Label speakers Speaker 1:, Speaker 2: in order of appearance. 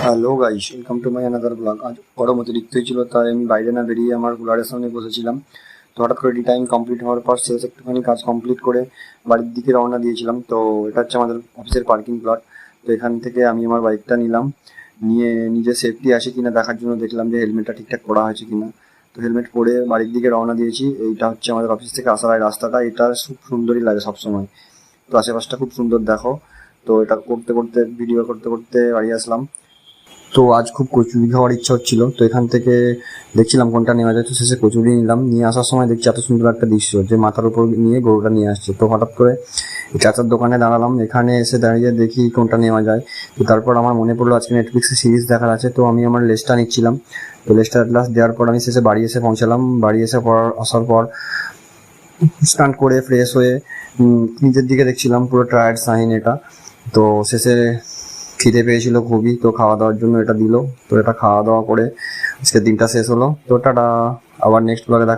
Speaker 1: Hello guys, welcome to my another blog. আজ গরম অতিরিক্তই ছিল, তাই আমি বাইরে না বেরিয়ে আমার কুলারের সামনে বসেছিলাম। তো হঠাৎ করে টাইম কমপ্লিট হওয়ার পর শেষ একটুখানি কাজ কমপ্লিট করে বাড়ির দিকে রওনা দিয়েছিলাম। তো এটা হচ্ছে আমাদের অফিসের পার্কিং প্লট। তো এখান থেকে আমি আমার বাইকটা নিলাম, নিয়ে নিজের সেফটি আছে কিনা দেখার জন্য দেখলাম যে হেলমেটটা ঠিকঠাক পরা হয়েছে কিনা। তো হেলমেট পরে বাড়ির দিকে রওনা দিয়েছি। এইটা হচ্ছে আমাদের অফিস থেকে আসার এই রাস্তাটা, এটা খুব সুন্দরই লাগে সবসময়। তো আশেপাশটা খুব সুন্দর দেখো। তো এটা করতে করতে ভিডিও করতে করতে বাড়ি আসলাম। তো আজ খুব কচুরি খাওয়ার ইচ্ছা হচ্ছিল, তো এখান থেকে দেখছিলাম কোনটা নেওয়া যায়। তো শেষে কচুরি নিলাম। নিয়ে আসার সময় দেখছি এত সুন্দর একটা দৃশ্য যে মাথার উপর নিয়ে গরুটা নিয়ে আসছে। তো হঠাৎ করে চাচার দোকানে দাঁড়ালাম, এখানে এসে দাঁড়িয়ে দেখি কোনটা নেওয়া যায়। তো তারপর আমার মনে পড়লো আজকে নেটফ্লিক্সে সিরিজ দেখার আছে, তো আমি আমার লেজটা নিচ্ছিলাম। তো লেজটা লাস্ট দেওয়ার পর আমি শেষে বাড়ি এসে পৌঁছালাম। বাড়ি এসে আসার পর স্নান করে ফ্রেশ হয়ে নিজের দিকে দেখছিলাম, পুরো টায়ার্ড সাইন এটা। তো শেষে খিদে পেয়েছিল খুবই, তো খাওয়া দাওয়ার জন্য এটা দিল। তো এটা খাওয়া দাওয়া করে আজকে দিনটা শেষ হলো। তো টাটা, আবার নেক্সট ব্লগে দেখা।